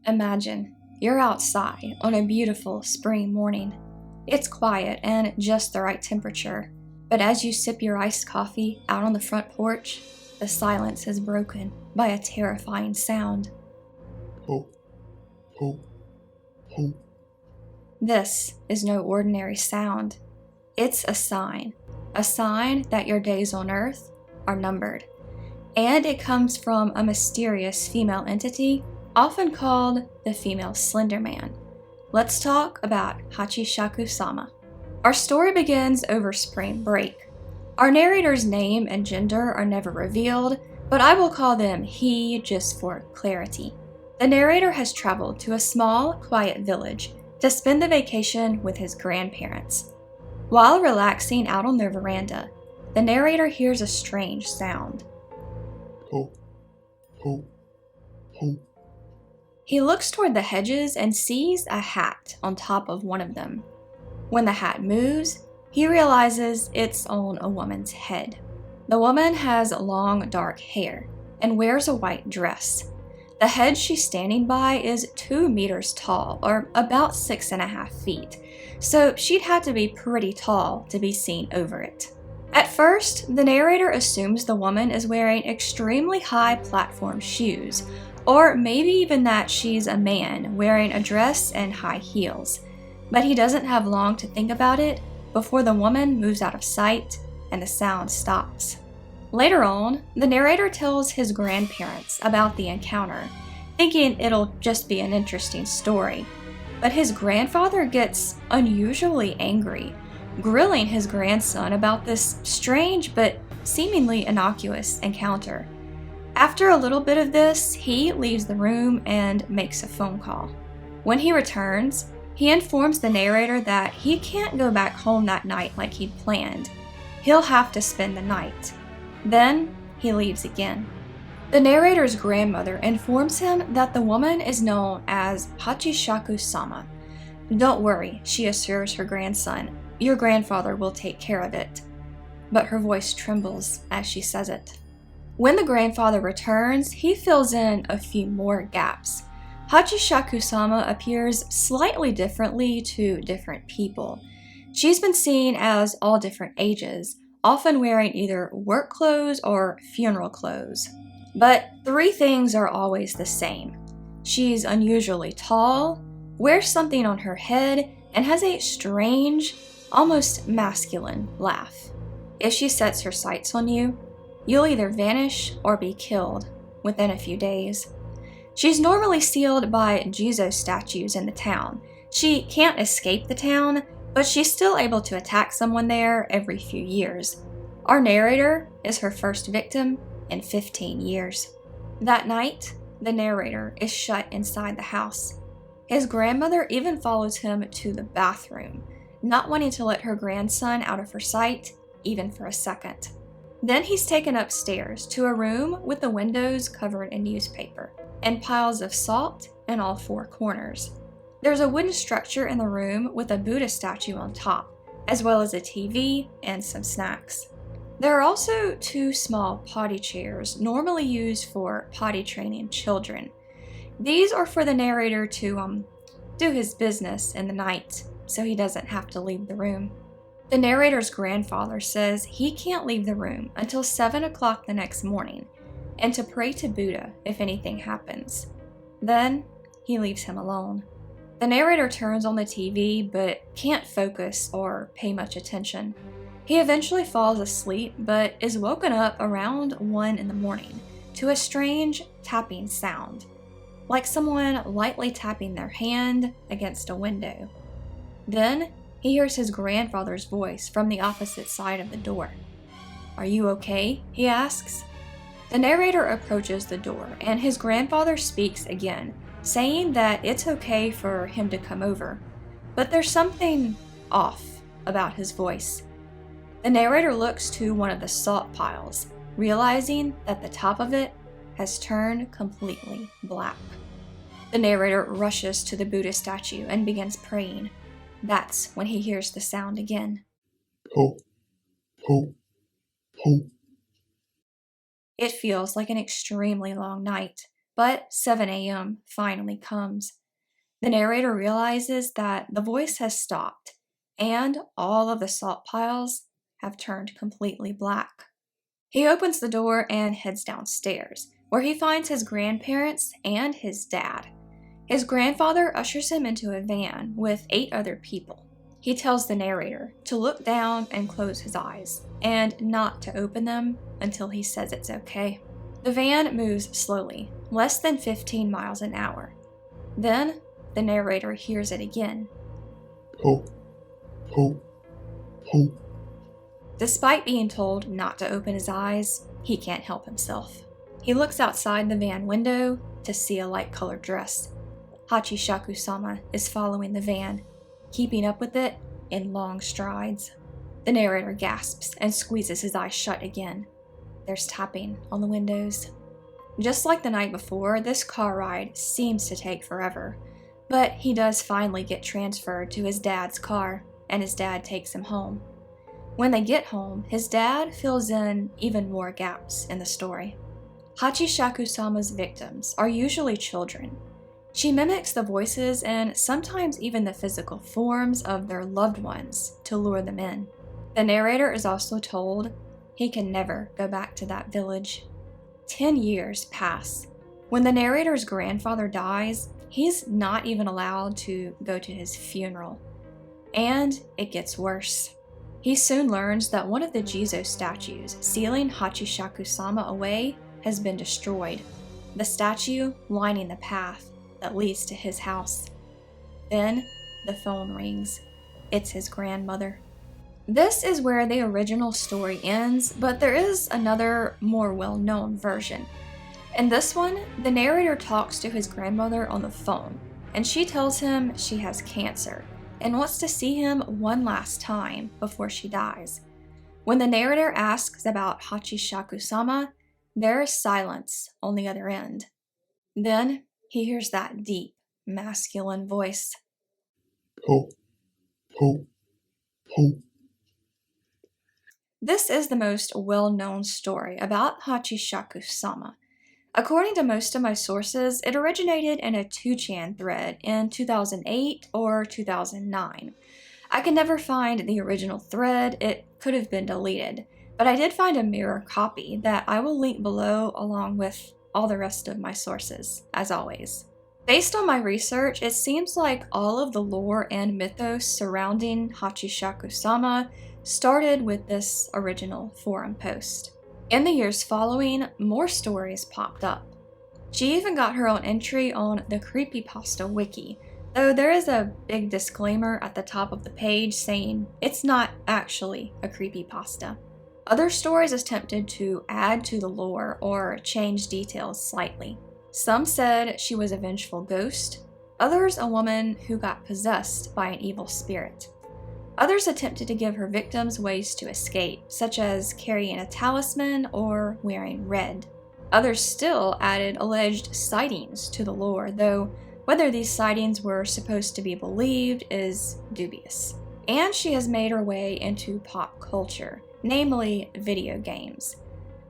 Imagine you're outside on a beautiful spring morning. It's quiet and just the right temperature, but as you sip your iced coffee out on the front porch, the silence is broken by a terrifying sound. Ho, ho, ho. This is no ordinary sound. It's a sign that your days on Earth are numbered. And it comes from a mysterious female entity, often called the female Slender Man. Let's talk about Hachishaku-sama. Our story begins over spring break. Our narrator's name and gender are never revealed, but I will call them he just for clarity. The narrator has traveled to a small, quiet village to spend the vacation with his grandparents. While relaxing out on their veranda, the narrator hears a strange sound. Ho, ho, ho. He looks toward the hedges and sees a hat on top of one of them. When the hat moves, he realizes it's on a woman's head. The woman has long dark hair and wears a white dress. The hedge she's standing by is 2 meters tall, or about 6.5 feet, so she'd have to be pretty tall to be seen over it. At first, the narrator assumes the woman is wearing extremely high platform shoes, or maybe even that she's a man wearing a dress and high heels. But he doesn't have long to think about it before the woman moves out of sight and the sound stops. Later on, the narrator tells his grandparents about the encounter, thinking it'll just be an interesting story. But his grandfather gets unusually angry, grilling his grandson about this strange but seemingly innocuous encounter. After a little bit of this, he leaves the room and makes a phone call. When he returns, he informs the narrator that he can't go back home that night like he'd planned. He'll have to spend the night. Then, he leaves again. The narrator's grandmother informs him that the woman is known as Hachishaku-sama. Don't worry, she assures her grandson. Your grandfather will take care of it. But her voice trembles as she says it. When the grandfather returns, he fills in a few more gaps. Hachishaku-sama appears slightly differently to different people. She's been seen as all different ages, often wearing either work clothes or funeral clothes. But 3 things are always the same. She's unusually tall, wears something on her head, and has a strange, almost masculine laugh. If she sets her sights on you, you'll either vanish or be killed within a few days. She's normally sealed by Jizo statues in the town. She can't escape the town, but she's still able to attack someone there every few years. Our narrator is her first victim in 15 years. That night, the narrator is shut inside the house. His grandmother even follows him to the bathroom, not wanting to let her grandson out of her sight, even for a second. Then he's taken upstairs to a room with the windows covered in newspaper and piles of salt in all 4 corners. There's a wooden structure in the room with a Buddha statue on top, as well as a TV and some snacks. There are also 2 small potty chairs normally used for potty training children. These are for the narrator to do his business in the night so he doesn't have to leave the room. The narrator's grandfather says he can't leave the room until 7 o'clock the next morning and to pray to Buddha if anything happens. Then he leaves him alone. The narrator turns on the TV but can't focus or pay much attention. He eventually falls asleep but is woken up around 1 in the morning to a strange tapping sound, like someone lightly tapping their hand against a window. Then he hears his grandfather's voice from the opposite side of the door. "Are you okay?" he asks. The narrator approaches the door and his grandfather speaks again, saying that it's okay for him to come over, but there's something off about his voice. The narrator looks to one of the salt piles, realizing that the top of it has turned completely black. The narrator rushes to the Buddha statue and begins praying. That's when he hears the sound again. Ho, ho, ho. It feels like an extremely long night, But 7 a.m. finally comes. The narrator realizes that the voice has stopped, and all of the salt piles have turned completely black. He opens the door and heads downstairs, where he finds his grandparents and his dad. His grandfather ushers him into a van with 8 other people. He tells the narrator to look down and close his eyes, and not to open them until he says it's okay. The van moves slowly, less than 15 miles an hour. Then, the narrator hears it again. Po, po, po. Despite being told not to open his eyes, he can't help himself. He looks outside the van window to see a light-colored dress. Hachishaku-sama is following the van, keeping up with it in long strides. The narrator gasps and squeezes his eyes shut again. There's tapping on the windows. Just like the night before, this car ride seems to take forever, but he does finally get transferred to his dad's car, and his dad takes him home. When they get home, his dad fills in even more gaps in the story. Hachishaku-sama's victims are usually children. She mimics the voices and sometimes even the physical forms of their loved ones to lure them in. The narrator is also told he can never go back to that village. 10 years pass. When the narrator's grandfather dies, he's not even allowed to go to his funeral. And it gets worse. He soon learns that one of the Jizo statues sealing Hachishaku-sama away has been destroyed, the statue lining the path that leads to his house. Then the phone rings. It's his grandmother. This is where the original story ends, but there is another, more well-known version. In this one, the narrator talks to his grandmother on the phone, and she tells him she has cancer and wants to see him one last time before she dies. When the narrator asks about Hachishaku-sama, there is silence on the other end. Then he hears that deep, masculine voice. Po, po, po. This is the most well-known story about Hachishaku-sama. According to most of my sources, it originated in a 2chan thread in 2008 or 2009. I can never find the original thread, it could have been deleted, but I did find a mirror copy that I will link below along with all the rest of my sources, as always. Based on my research, it seems like all of the lore and mythos surrounding Hachishaku-sama started with this original forum post. In the years following, more stories popped up. She even got her own entry on the Creepypasta wiki, though there is a big disclaimer at the top of the page saying it's not actually a creepypasta. Other stories attempted to add to the lore or change details slightly. Some said she was a vengeful ghost, others a woman who got possessed by an evil spirit. Others attempted to give her victims ways to escape, such as carrying a talisman or wearing red. Others still added alleged sightings to the lore, though whether these sightings were supposed to be believed is dubious. And she has made her way into pop culture, namely video games.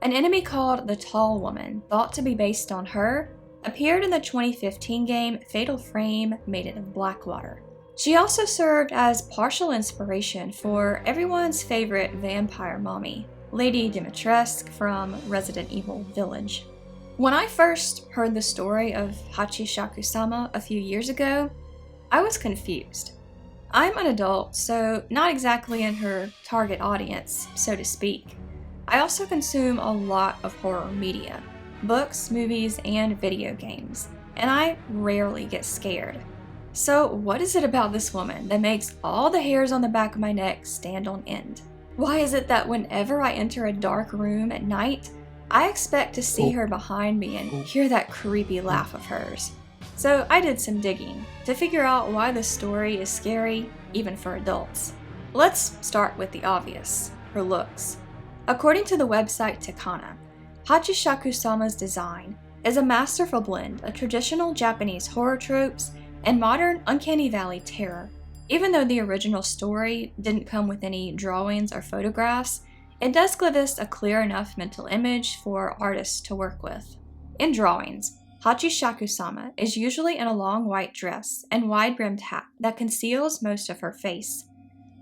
An enemy called the Tall Woman, thought to be based on her, appeared in the 2015 game Fatal Frame Maiden of Blackwater. She also served as partial inspiration for everyone's favorite vampire mommy, Lady Dimitrescu from Resident Evil Village. When I first heard the story of Hachishaku-sama a few years ago, I was confused. I'm an adult, so not exactly in her target audience, so to speak. I also consume a lot of horror media, books, movies, and video games, and I rarely get scared. So what is it about this woman that makes all the hairs on the back of my neck stand on end? Why is it that whenever I enter a dark room at night, I expect to see her behind me and hear that creepy laugh of hers? So I did some digging to figure out why the story is scary, even for adults. Let's start with the obvious, her looks. According to the website Takana, Hachishaku-sama's design is a masterful blend of traditional Japanese horror tropes and modern uncanny valley terror. Even though the original story didn't come with any drawings or photographs, it does give us a clear enough mental image for artists to work with. In drawings, Hachishaku-sama is usually in a long white dress and wide-brimmed hat that conceals most of her face.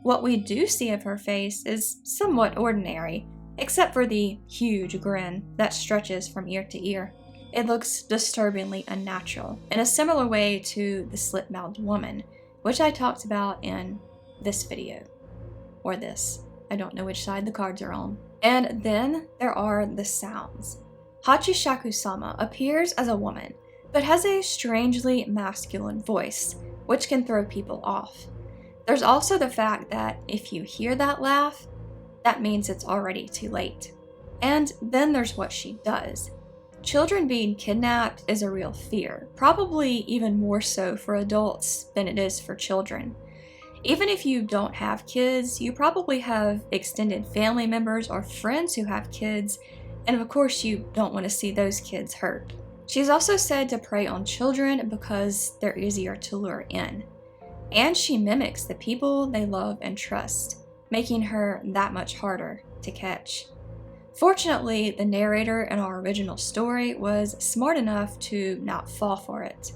What we do see of her face is somewhat ordinary, except for the huge grin that stretches from ear to ear. It looks disturbingly unnatural, in a similar way to the slit-mouthed woman, which I talked about in this video. Or this. I don't know which side the cards are on. And then there are the sounds. Hachishaku-sama appears as a woman, but has a strangely masculine voice, which can throw people off. There's also the fact that if you hear that laugh, that means it's already too late. And then there's what she does. Children being kidnapped is a real fear, probably even more so for adults than it is for children. Even if you don't have kids, you probably have extended family members or friends who have kids, and of course you don't want to see those kids hurt. She's also said to prey on children because they're easier to lure in. And she mimics the people they love and trust, making her that much harder to catch. Fortunately, the narrator in our original story was smart enough to not fall for it,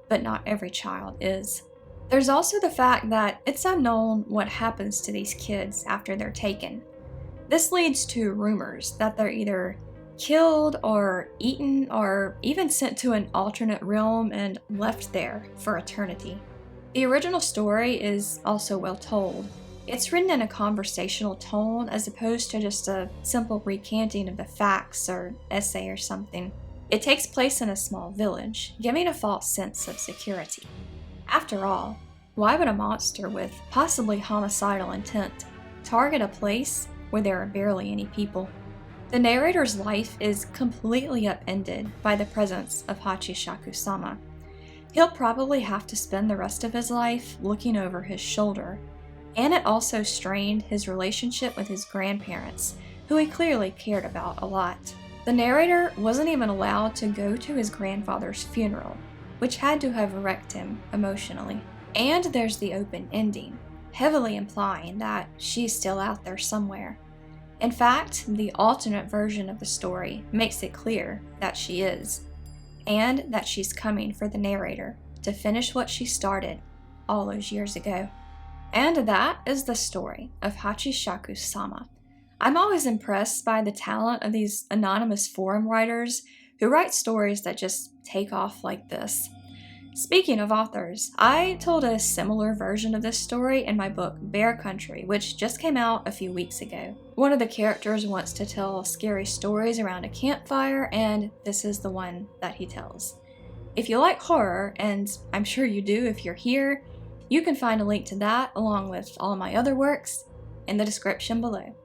but not every child is. There's also the fact that it's unknown what happens to these kids after they're taken. This leads to rumors that they're either killed or eaten or even sent to an alternate realm and left there for eternity. The original story is also well told. It's written in a conversational tone as opposed to just a simple recanting of the facts or essay or something. It takes place in a small village, giving a false sense of security. After all, why would a monster with possibly homicidal intent target a place where there are barely any people? The narrator's life is completely upended by the presence of Hachishaku-sama. He'll probably have to spend the rest of his life looking over his shoulder, and it also strained his relationship with his grandparents, who he clearly cared about a lot. The narrator wasn't even allowed to go to his grandfather's funeral, which had to have wrecked him emotionally. And there's the open ending, heavily implying that she's still out there somewhere. In fact, the alternate version of the story makes it clear that she is, and that she's coming for the narrator to finish what she started all those years ago. And that is the story of Hachishaku-sama. I'm always impressed by the talent of these anonymous forum writers who write stories that just take off like this. Speaking of authors, I told a similar version of this story in my book Bear Country, which just came out a few weeks ago. One of the characters wants to tell scary stories around a campfire, and this is the one that he tells. If you like horror, and I'm sure you do if you're here, you can find a link to that along with all my other works in the description below.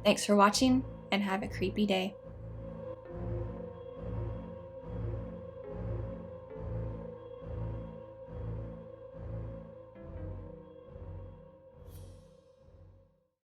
Thanks for watching, and have a creepy day.